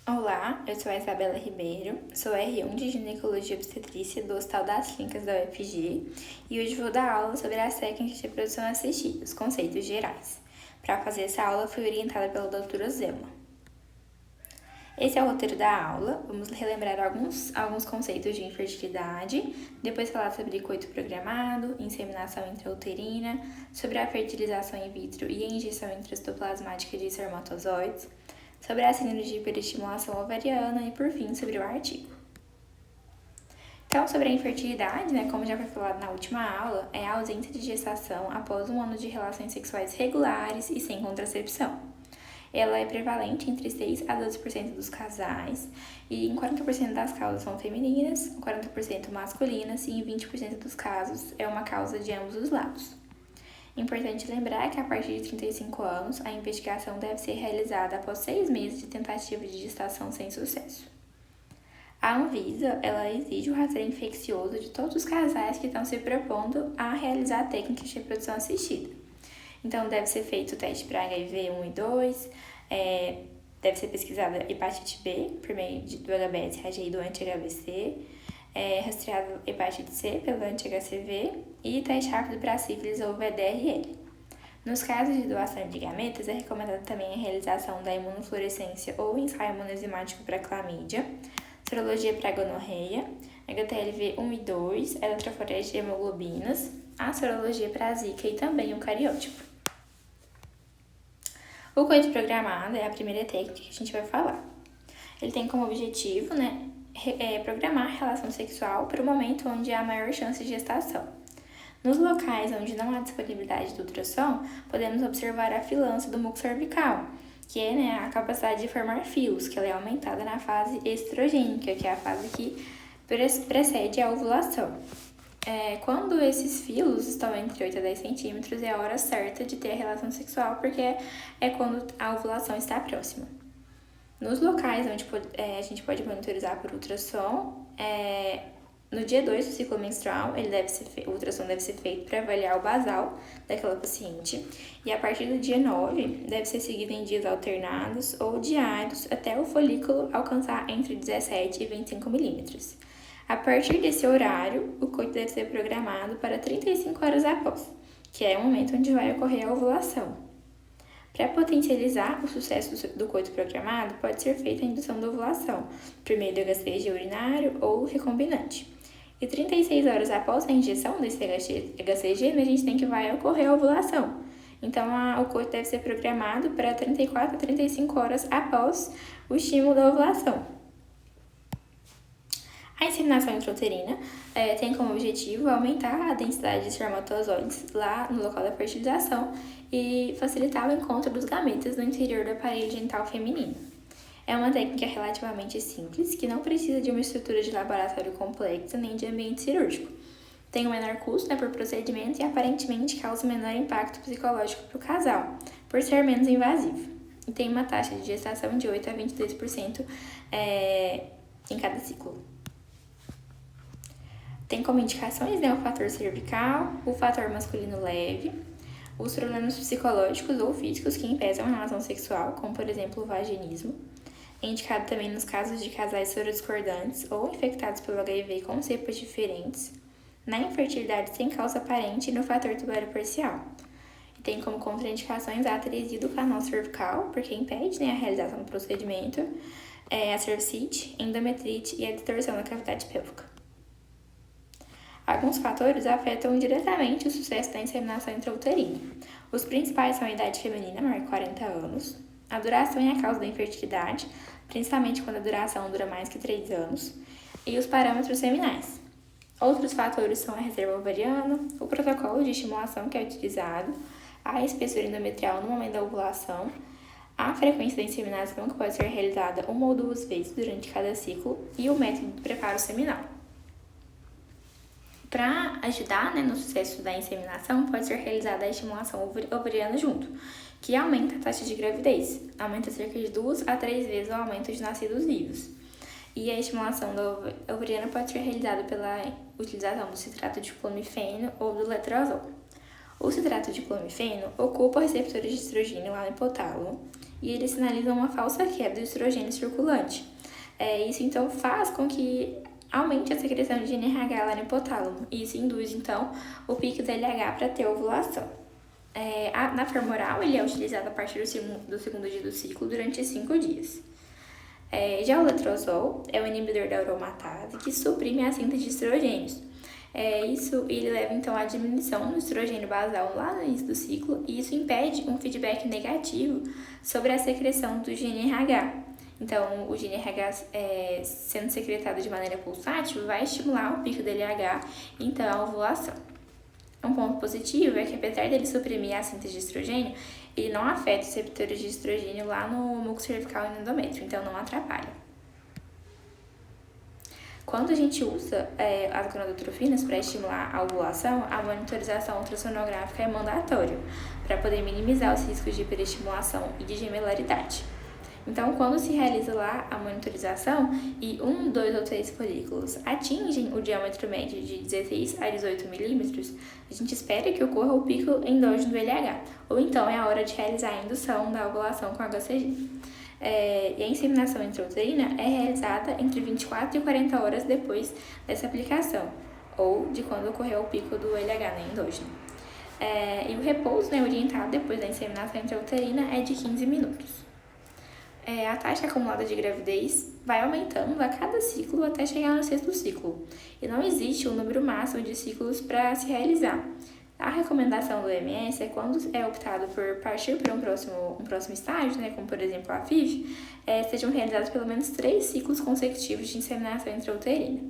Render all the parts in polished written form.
Olá, eu sou a Isabela Ribeiro, sou R1 de Ginecologia e Obstetrícia do Hospital das Clínicas da UFG e hoje vou dar aula sobre as técnicas de reprodução assistida, os conceitos gerais. Para fazer essa aula, fui orientada pela doutora Zelma. Esse é o roteiro da aula, vamos relembrar alguns conceitos de infertilidade, depois falar sobre coito programado, inseminação intrauterina, sobre a fertilização in vitro e a injeção intracitoplasmática de espermatozoides, sobre a síndrome de hiperestimulação ovariana e, por fim, sobre o artigo. Então, sobre a infertilidade, como já foi falado na última aula, é a ausência de gestação após 1 ano de relações sexuais regulares e sem contracepção. Ela é prevalente entre 6 a 12% dos casais e em 40% das causas são femininas, 40% masculinas e em 20% dos casos é uma causa de ambos os lados. Importante lembrar que a partir de 35 anos, a investigação deve ser realizada após 6 meses de tentativa de gestação sem sucesso. A Anvisa, ela exige o rastreio infeccioso de todos os casais que estão se propondo a realizar a técnica de reprodução assistida. Então, deve ser feito o teste para HIV 1 e 2, deve ser pesquisada hepatite B, por meio do HBS reagir do anti-HBC, rastreado hepatite C pelo anti-HCV e teste rápido para sífilis ou VDRL. Nos casos de doação de gametas, é recomendada também a realização da imunofluorescência ou ensaio imunoenzimático para clamídia, sorologia para gonorreia, HTLV 1 e 2, eletroforese de hemoglobinas, a sorologia para zika e também o cariótipo. O coito programado é a primeira técnica que a gente vai falar. Ele tem como objetivo, programar a relação sexual para o momento onde há maior chance de gestação. Nos locais onde não há disponibilidade do ultrassom, podemos observar a filância do muco cervical, que é a capacidade de formar fios, que ela é aumentada na fase estrogênica, que é a fase que precede a ovulação. Quando esses fios estão entre 8 a 10 centímetros, é a hora certa de ter a relação sexual, porque é quando a ovulação está próxima. Nos locais onde a gente pode monitorizar por ultrassom, no dia 2 do ciclo menstrual, o ultrassom deve ser feito para avaliar o basal daquela paciente, e a partir do dia 9, deve ser seguido em dias alternados ou diários até o folículo alcançar entre 17 e 25 milímetros. A partir desse horário, o coito deve ser programado para 35 horas após, que é o momento onde vai ocorrer a ovulação. Para potencializar o sucesso do coito programado, pode ser feita a indução da ovulação, por meio do HCG urinário ou recombinante. E 36 horas após a injeção desse HCG, a gente tem que vai ocorrer a ovulação. Então, o coito deve ser programado para 34 a 35 horas após o estímulo da ovulação. A inseminação intrauterina tem como objetivo aumentar a densidade de espermatozoides lá no local da fertilização e facilitar o encontro dos gametas no interior do aparelho genital feminino. É uma técnica relativamente simples, que não precisa de uma estrutura de laboratório complexa nem de ambiente cirúrgico. Tem um menor custo por procedimento e aparentemente causa menor impacto psicológico para o casal, por ser menos invasivo. E tem uma taxa de gestação de 8 a 22% em cada ciclo. Tem como indicações o fator cervical, o fator masculino leve, os problemas psicológicos ou físicos que impedem a relação sexual, como por exemplo o vaginismo. É indicado também nos casos de casais sorodiscordantes ou infectados pelo HIV com cepas diferentes, na infertilidade sem causa aparente e no fator tubário parcial. E tem como contraindicações a atresia do canal cervical, porque impede a realização do procedimento, a cervicite, endometrite e a distorção da cavidade pélvica. Alguns fatores afetam diretamente o sucesso da inseminação intrauterina. Os principais são a idade feminina, maior de 40 anos, a duração e a causa da infertilidade, principalmente quando a duração dura mais que 3 anos, e os parâmetros seminais. Outros fatores são a reserva ovariana, o protocolo de estimulação que é utilizado, a espessura endometrial no momento da ovulação, a frequência da inseminação, que pode ser realizada 1 ou 2 vezes durante cada ciclo, e o método de preparo seminal. Para ajudar no sucesso da inseminação, pode ser realizada a estimulação ovariana junto, que aumenta a taxa de gravidez, aumenta cerca de 2 a 3 vezes o aumento de nascidos vivos. E a estimulação ovariana pode ser realizada pela utilização do citrato de clomifeno ou do letrozol. O citrato de clomifeno ocupa receptores de estrogênio lá no hipotálamo e eles sinalizam uma falsa queda do estrogênio circulante. Isso então faz com que aumente a secreção de GNRH lá no hipotálamo, e isso induz então o pico do LH para ter ovulação. Na forma oral, ele é utilizado a partir do segundo dia do ciclo durante 5 dias. Já o letrozol é o inibidor da aromatase que suprime a síntese de estrogênios. Ele leva então à diminuição do estrogênio basal lá no início do ciclo, e isso impede um feedback negativo sobre a secreção do GNRH. Então, o GNRH sendo secretado de maneira pulsátil vai estimular o pico do LH e então a ovulação. Um ponto positivo é que, apesar dele suprimir a síntese de estrogênio, ele não afeta os receptores de estrogênio lá no muco cervical e no endométrio, então não atrapalha. Quando a gente usa as gonadotrofinas para estimular a ovulação, a monitorização ultrassonográfica é mandatória para poder minimizar os riscos de hiperestimulação e de gemelaridade. Então, quando se realiza lá a monitorização e 1, 2 ou 3 folículos atingem o diâmetro médio de 16 a 18 milímetros, a gente espera que ocorra o pico endógeno do LH, ou então é a hora de realizar a indução da ovulação com HCG. E a inseminação intrauterina é realizada entre 24 e 40 horas depois dessa aplicação, ou de quando ocorreu o pico do LH endógeno. E o repouso orientado depois da inseminação intrauterina é de 15 minutos. A taxa acumulada de gravidez vai aumentando a cada ciclo até chegar no 6º ciclo, e não existe um número máximo de ciclos para se realizar. A recomendação do OMS é quando é optado por partir para um próximo estágio, como por exemplo a FIV, sejam realizados pelo menos 3 ciclos consecutivos de inseminação intrauterina.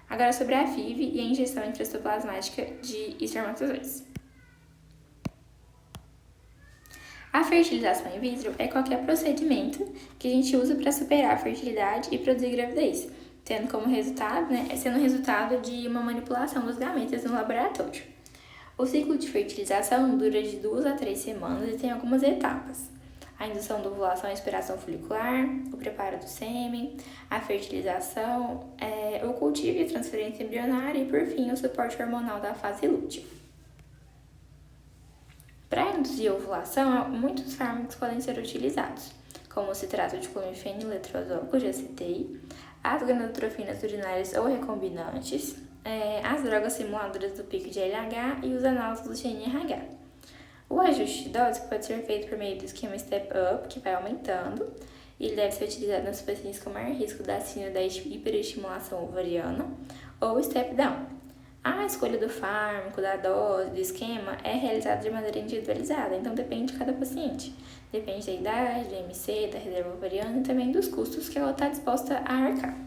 Agora sobre a FIV e a injeção intracitoplasmática de espermatozoides. A fertilização in vitro é qualquer procedimento que a gente usa para superar a fertilidade e produzir gravidez, tendo como resultado, sendo resultado de uma manipulação dos gametas no laboratório. O ciclo de fertilização dura de 2 a 3 semanas e tem algumas etapas: a indução da ovulação e aspiração folicular, o preparo do sêmen, a fertilização, o cultivo e a transferência embrionária e, por fim, o suporte hormonal da fase lútea. Para induzir a ovulação, muitos fármacos podem ser utilizados, como o citrato de clomifeno e letrozol, que eu já citei, as gonadotrofinas urinárias ou recombinantes, as drogas simuladoras do pico de LH e os análogos do GNRH. O ajuste de dose pode ser feito por meio do esquema Step Up, que vai aumentando, e ele deve ser utilizado nas pacientes com maior risco da síndrome da hiperestimulação ovariana, ou Step Down. A escolha do fármaco, da dose, do esquema é realizada de maneira individualizada, então depende de cada paciente. Depende da idade, do IMC, da reserva ovariana e também dos custos que ela está disposta a arcar.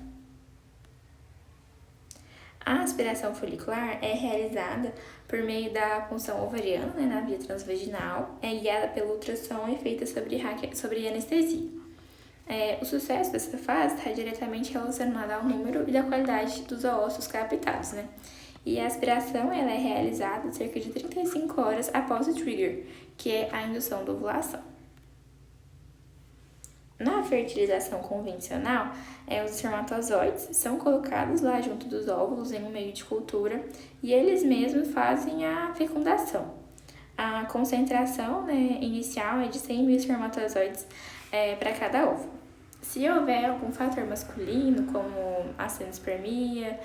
A aspiração folicular é realizada por meio da punção ovariana, na via transvaginal, guiada pelo ultrassom e feita sobre anestesia. O sucesso dessa fase está diretamente relacionado ao número e da qualidade dos ósseos captados, E a aspiração ela é realizada cerca de 35 horas após o trigger, que é a indução da ovulação. Na fertilização convencional, os espermatozoides são colocados lá junto dos óvulos em um meio de cultura e eles mesmos fazem a fecundação. A concentração inicial é de 100 mil espermatozoides para cada óvulo. Se houver algum fator masculino, como a acinospermia,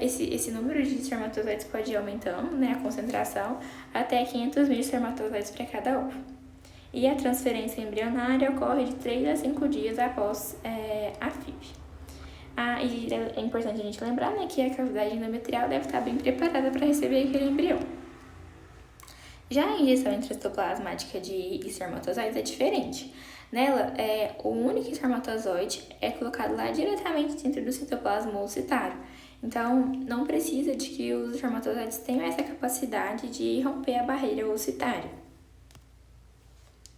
esse número de espermatozoides pode ir aumentando, a concentração, até 500 mil espermatozoides para cada óvulo. E a transferência embrionária ocorre de 3 a 5 dias após a FIV. E é importante a gente lembrar que a cavidade endometrial deve estar bem preparada para receber aquele embrião. Já a injeção intracitoplasmática de espermatozoides é diferente. Nela, o único espermatozoide é colocado lá diretamente dentro do citoplasma oocytário. Então, não precisa de que os espermatozoides tenham essa capacidade de romper a barreira oocytária.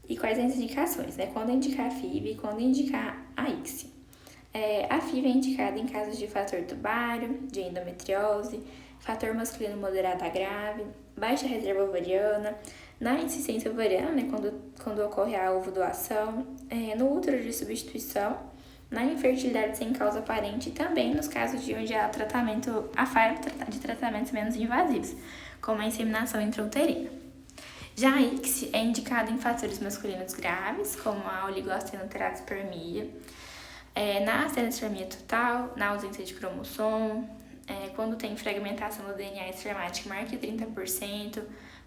E quais as indicações? Quando indicar a FIV e quando indicar a ICSI. A FIV é indicada em casos de fator tubário, de endometriose, fator masculino moderado a grave, baixa reserva ovariana, na insuficiência ovariana, quando ocorre a ovodoação, no útero de substituição, na infertilidade sem causa aparente e também nos casos de onde há falha de tratamentos menos invasivos, como a inseminação intrauterina. Já a ICSI é indicada em fatores masculinos graves, como a oligoastenoteratspermia, na astenospermia total, na ausência de cromossomo, quando tem fragmentação do DNA espermático maior que 30%,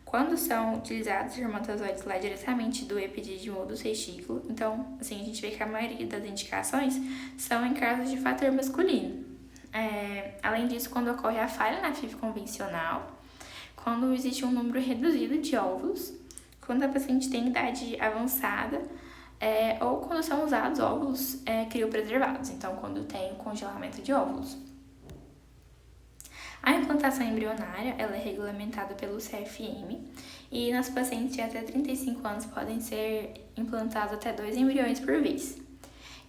quando são utilizados espermatozoides lá diretamente do epidídimo ou do testículo. Então, assim, a gente vê que a maioria das indicações são em casos de fator masculino. Além disso, quando ocorre a falha na FIV convencional, quando existe um número reduzido de óvulos, quando a paciente tem idade avançada, ou quando são usados óvulos criopreservados, então quando tem o congelamento de óvulos. A implantação embrionária ela é regulamentada pelo CFM e nas pacientes de até 35 anos podem ser implantados até 2 embriões por vez.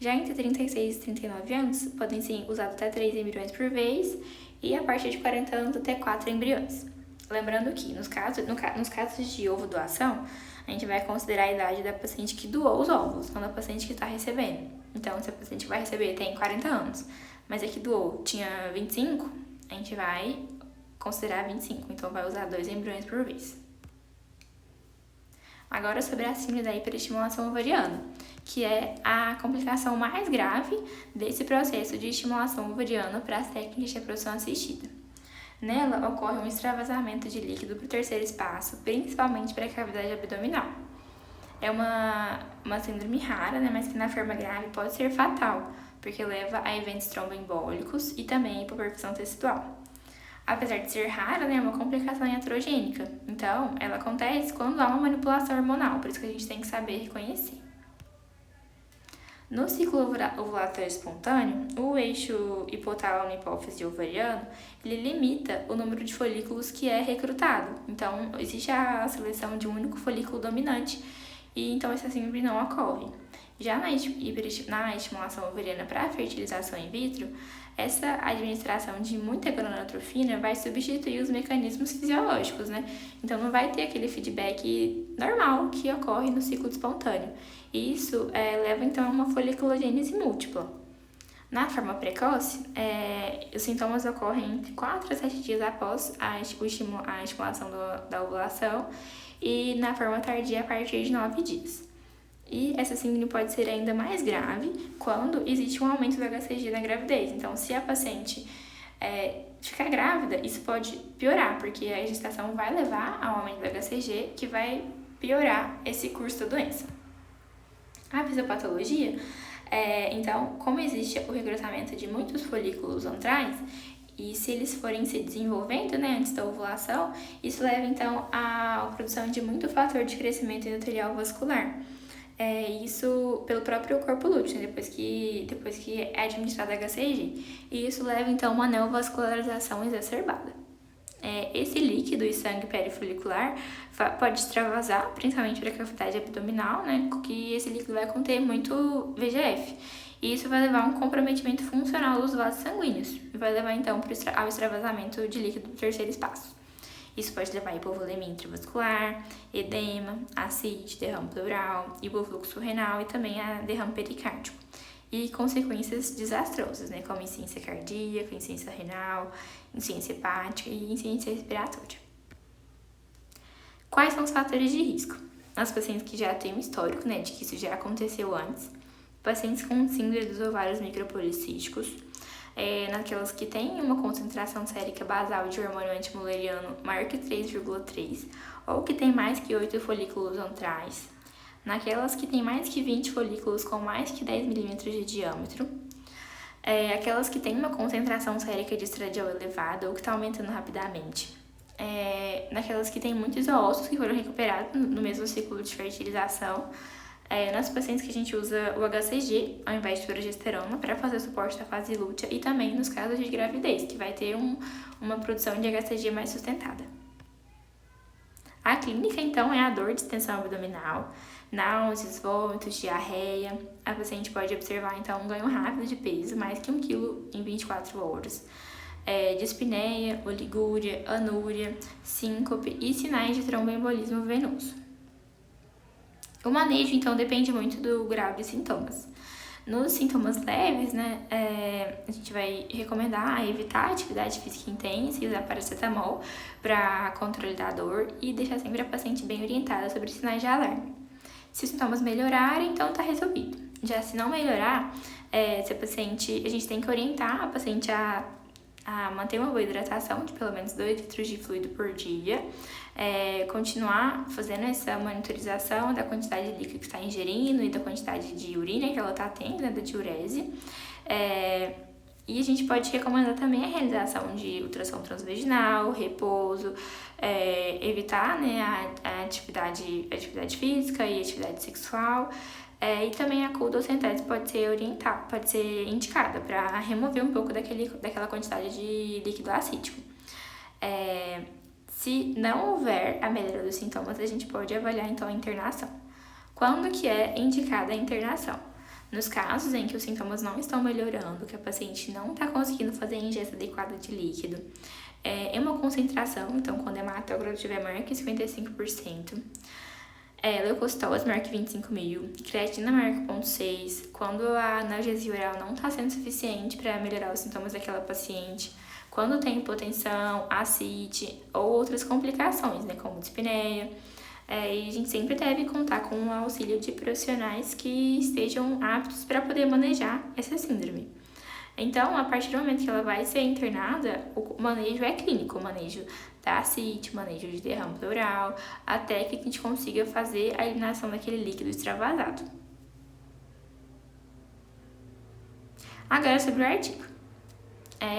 Já entre 36 e 39 anos podem ser usados até 3 embriões por vez e a partir de 40 anos até 4 embriões. Lembrando que nos casos de ovo doação, a gente vai considerar a idade da paciente que doou os óvulos, não da paciente que está recebendo. Então, se a paciente que vai receber tem 40 anos, mas a que doou tinha 25, a gente vai considerar 25, então vai usar 2 embriões por vez. Agora sobre a síndrome da hiperestimulação ovariana, que é a complicação mais grave desse processo de estimulação ovariana para as técnicas de reprodução assistida. Nela ocorre um extravasamento de líquido para o terceiro espaço, principalmente para a cavidade abdominal. É uma síndrome rara, né, mas que na forma grave pode ser fatal, porque leva a eventos tromboembólicos e também hipoperfusão tecidual. Apesar de ser rara, né, é uma complicação iatrogênica. Então, ela acontece quando há uma manipulação hormonal, por isso que a gente tem que saber reconhecer. No ciclo ovulatório espontâneo, o eixo hipotálamo-hipófise ovariano, ele limita o número de folículos que é recrutado. Então, existe a seleção de um único folículo dominante e então essa síndrome não ocorre. Já na estimulação ovariana para a fertilização in vitro, essa administração de muita gonadotrofina vai substituir os mecanismos fisiológicos, né? Então não vai ter aquele feedback normal que ocorre no ciclo espontâneo. E isso leva então a uma foliculogênese múltipla. Na forma precoce, os sintomas ocorrem entre 4 a 7 dias após a estimulação da ovulação e na forma tardia a partir de 9 dias. E essa síndrome pode ser ainda mais grave quando existe um aumento do HCG na gravidez. Então, se a paciente ficar grávida, isso pode piorar, porque a gestação vai levar ao aumento do HCG, que vai piorar esse curso da doença. A fisiopatologia, então, como existe o recrutamento de muitos folículos antrais, e se eles forem se desenvolvendo, né, antes da ovulação, isso leva, então, à produção de muito fator de crescimento endotelial vascular. Isso pelo próprio corpo lúteo, depois que é administrado HCG. E isso leva, então, a uma neovascularização exacerbada. Esse líquido e sangue perifolicular pode extravasar, principalmente para a cavidade abdominal, né, que esse líquido vai conter muito VEGF. E isso vai levar a um comprometimento funcional dos vasos sanguíneos. E vai levar, então, ao extravasamento de líquido do terceiro espaço. Isso pode levar a hipovolemia intravascular, edema, ascite, derrame pleural, hipofluxo renal e também a derrame pericárdico. E consequências desastrosas, né, como insuficiência cardíaca, insuficiência renal, insuficiência hepática e insuficiência respiratória. Quais são os fatores de risco? As pacientes que já têm um histórico, né, de que isso já aconteceu antes, pacientes com síndrome dos ovários micropolicísticos, naquelas que têm uma concentração sérica basal de hormônio antimuleriano maior que 3,3 ou que tem mais que 8 folículos antrais, naquelas que têm mais que 20 folículos com mais que 10 milímetros de diâmetro, aquelas que têm uma concentração sérica de estradiol elevada ou que está aumentando rapidamente, naquelas que têm muitos ósseos que foram recuperados no mesmo ciclo de fertilização, nas pacientes que a gente usa o HCG ao invés de progesterona para fazer o suporte da fase lútea e também nos casos de gravidez, que vai ter uma produção de HCG mais sustentada. A clínica, então, é a dor de extensão abdominal, náuseas, vômitos, diarreia. A paciente pode observar, então, um ganho rápido de peso, mais que 1 kg em 24 horas, dispneia, oligúria, anúria, síncope e sinais de tromboembolismo venoso. O manejo, então, depende muito do grau de sintomas. Nos sintomas leves, né, a gente vai recomendar evitar atividade física intensa e usar paracetamol para controle da dor e deixar sempre a paciente bem orientada sobre os sinais de alarme. Se os sintomas melhorarem, então tá resolvido. Já se não melhorar, se a gente tem que orientar a paciente a manter uma boa hidratação de pelo menos 2 litros de fluido por dia, continuar fazendo essa monitorização da quantidade de líquido que está ingerindo e da quantidade de urina que ela está tendo, né, da diurese. E a gente pode recomendar também a realização de ultrassom transvaginal, repouso, evitar, né, a atividade física e atividade sexual. E também a coldossentese pode ser indicada para remover um pouco daquela quantidade de líquido acítico. Se não houver a melhora dos sintomas, a gente pode avaliar então a internação. Quando que é indicada a internação? Nos casos em que os sintomas não estão melhorando, que a paciente não está conseguindo fazer a ingesta adequada de líquido, em uma concentração, então quando a hematócrito tiver maior que 55%, leucocitose maior que 25.000, creatina maior que 0,6, quando a analgesia oral não está sendo suficiente para melhorar os sintomas daquela paciente, quando tem hipotensão, ascite ou outras complicações, né, como dispneia. E a gente sempre deve contar com o auxílio de profissionais que estejam aptos para poder manejar essa síndrome. Então, a partir do momento que ela vai ser internada, o manejo é clínico, o manejo da ascite, o manejo de derrame pleural, até que a gente consiga fazer a eliminação daquele líquido extravasado. Agora sobre o artigo.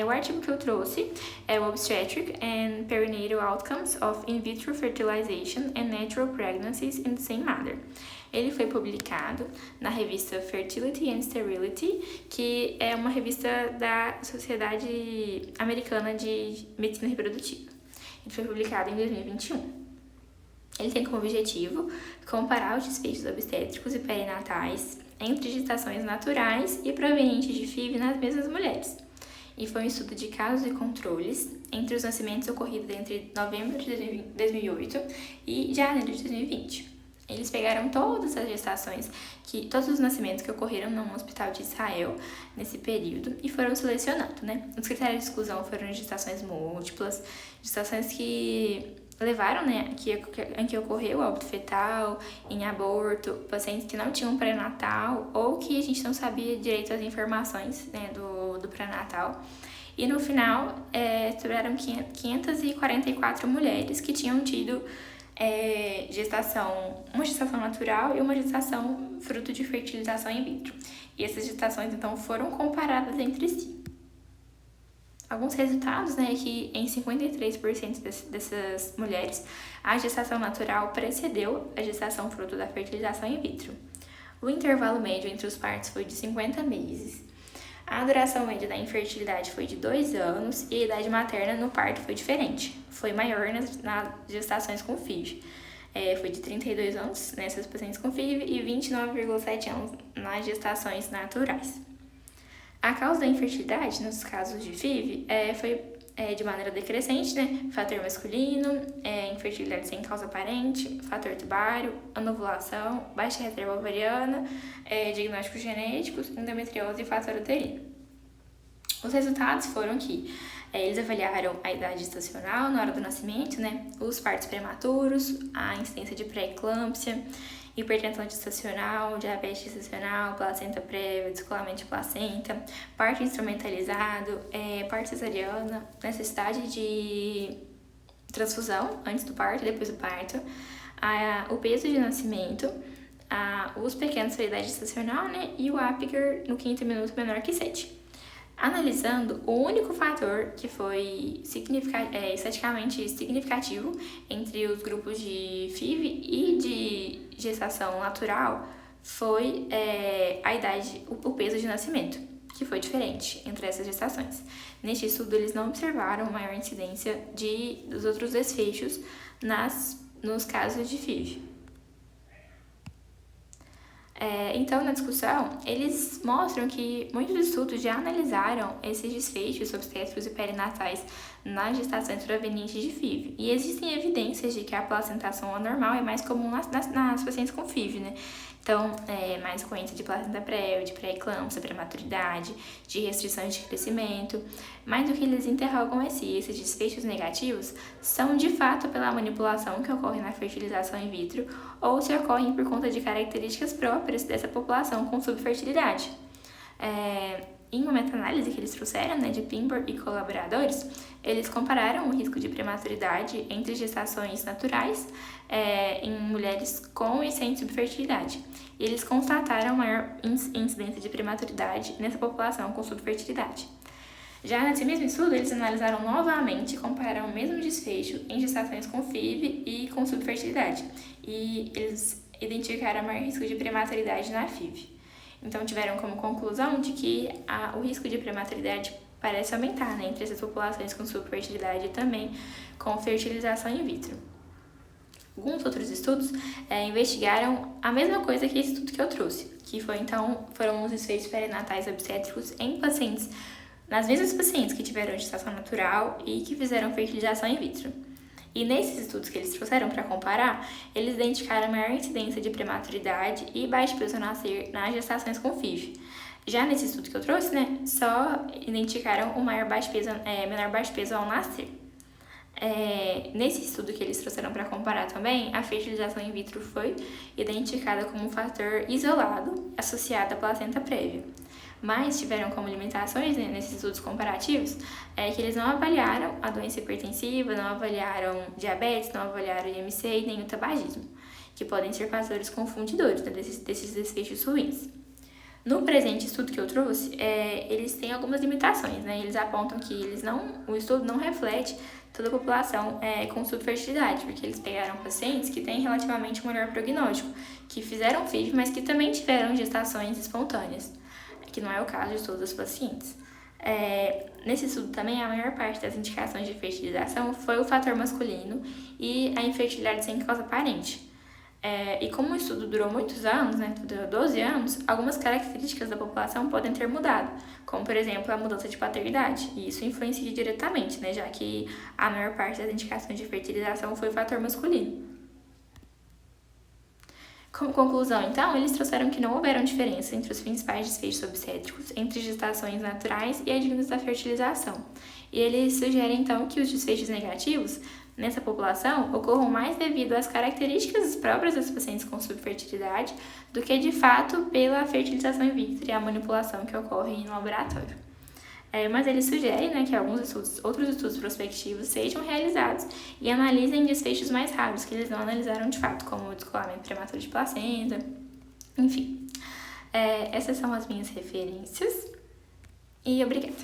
O artigo que eu trouxe é o Obstetric and Perinatal Outcomes of In Vitro Fertilization and Natural Pregnancies in the Same Mother. Ele foi publicado na revista Fertility and Sterility, que é uma revista da Sociedade Americana de Medicina Reprodutiva. Ele foi publicado em 2021. Ele tem como objetivo comparar os desfechos obstétricos e perinatais entre gestações naturais e provenientes de FIV nas mesmas mulheres. E foi um estudo de casos e controles entre os nascimentos ocorridos entre novembro de 2008 e janeiro de 2020. Eles pegaram todas as gestações, todos os nascimentos que ocorreram no hospital de Israel nesse período e foram selecionando, né? Os critérios de exclusão foram gestações múltiplas, gestações que levaram, né, em que ocorreu óbito fetal, em aborto, pacientes que não tinham pré-natal ou que a gente não sabia direito as informações, né, do pré-natal. E no final, sobraram 544 mulheres que tinham tido uma gestação natural e uma gestação fruto de fertilização in vitro. E essas gestações, então, foram comparadas entre si. Alguns resultados, né, que em 53% dessas mulheres, a gestação natural precedeu a gestação fruto da fertilização in vitro. O intervalo médio entre os partos foi de 50 meses. A duração média da infertilidade foi de 2 anos e a idade materna no parto foi diferente. Foi maior nas gestações com FIV. Foi de 32 anos nessas pacientes com FIV e 29,7 anos nas gestações naturais. A causa da infertilidade, nos casos de FIV, foi de maneira decrescente, né? Fator masculino, infertilidade sem causa aparente, fator tubário, anovulação, baixa reserva ovariana, diagnósticos genéticos, endometriose e fator uterino. Os resultados foram que eles avaliaram a idade gestacional na hora do nascimento, né? Os partos prematuros, a incidência de pré-eclâmpsia, hipertensão gestacional, diabetes gestacional, placenta prévia, descolamento de placenta, parto instrumentalizado, parto cesariana, necessidade de transfusão antes do parto e depois do parto, o peso de nascimento, os pequenos pela idade gestacional, né, e o Apgar no 5º minuto menor que 7. Analisando, o único fator que foi estatisticamente significativo entre os grupos de FIV e de gestação natural foi a idade, o peso de nascimento, que foi diferente entre essas gestações. Neste estudo, eles não observaram maior incidência dos outros desfechos nos casos de FIV. Então, na discussão, eles mostram que muitos estudos já analisaram esses desfechos obstétricos e perinatais nas gestações provenientes de FIV. E existem evidências de que a placentação anormal é mais comum nas pacientes com FIV, né? Então, mais ocorrência de placenta prévia, de pré-eclâmpsia, prematuridade, de restrições de crescimento. Mas o que eles interrogam é se esses desfechos negativos são de fato pela manipulação que ocorre na fertilização in vitro ou se ocorrem por conta de características próprias dessa população com subfertilidade. Em uma meta-análise que eles trouxeram, de Pimber e colaboradores, eles compararam o risco de prematuridade entre gestações naturais em mulheres com e sem subfertilidade. E eles constataram maior incidência de prematuridade nessa população com subfertilidade. Já nesse mesmo estudo, eles analisaram novamente e compararam o mesmo desfecho em gestações com FIV e com subfertilidade. E eles identificaram maior risco de prematuridade na FIV. Então, tiveram como conclusão de que o risco de prematuridade parece aumentar entre essas populações com subfertilidade e também com fertilização in vitro. Alguns outros estudos investigaram a mesma coisa que esse estudo que eu trouxe, que foram os desfechos perinatais obstétricos em pacientes, nas mesmas pacientes que tiveram gestação natural e que fizeram fertilização in vitro. E nesses estudos que eles trouxeram para comparar, eles identificaram a maior incidência de prematuridade e baixo peso ao nascer nas gestações com FIV. Já nesse estudo que eu trouxe, só identificaram o menor baixo peso ao nascer. Nesse estudo que eles trouxeram para comparar também, a fertilização in vitro foi identificada como um fator isolado associado à placenta prévia. Mas tiveram como limitações nesses estudos comparativos que eles não avaliaram a doença hipertensiva, não avaliaram diabetes, não avaliaram o IMC e nem o tabagismo, que podem ser fatores confundidores desses desfechos ruins. No presente estudo que eu trouxe, eles têm algumas limitações, Eles apontam que o estudo não reflete toda a população com subfertilidade, porque eles pegaram pacientes que têm relativamente um melhor prognóstico, que fizeram FIV, mas que também tiveram gestações espontâneas, que não é o caso de todos os pacientes. Nesse estudo também, a maior parte das indicações de fertilização foi o fator masculino e a infertilidade sem causa aparente. E como o estudo durou muitos anos, durou 12 anos, algumas características da população podem ter mudado, como, por exemplo, a mudança de paternidade, e isso influencia diretamente, já que a maior parte das indicações de fertilização foi o fator masculino. Como conclusão, então, eles trouxeram que não houveram diferença entre os principais desfechos obstétricos entre gestações naturais e advindas da fertilização. E eles sugerem, então, que os desfechos negativos nessa população ocorram mais devido às características próprias das pacientes com subfertilidade do que, de fato, pela fertilização in vitro e a manipulação que ocorre no laboratório. Mas eles sugerem que outros estudos prospectivos sejam realizados e analisem desfechos mais raros que eles não analisaram de fato, como o descolamento prematuro de placenta, enfim. Essas são as minhas referências e obrigada.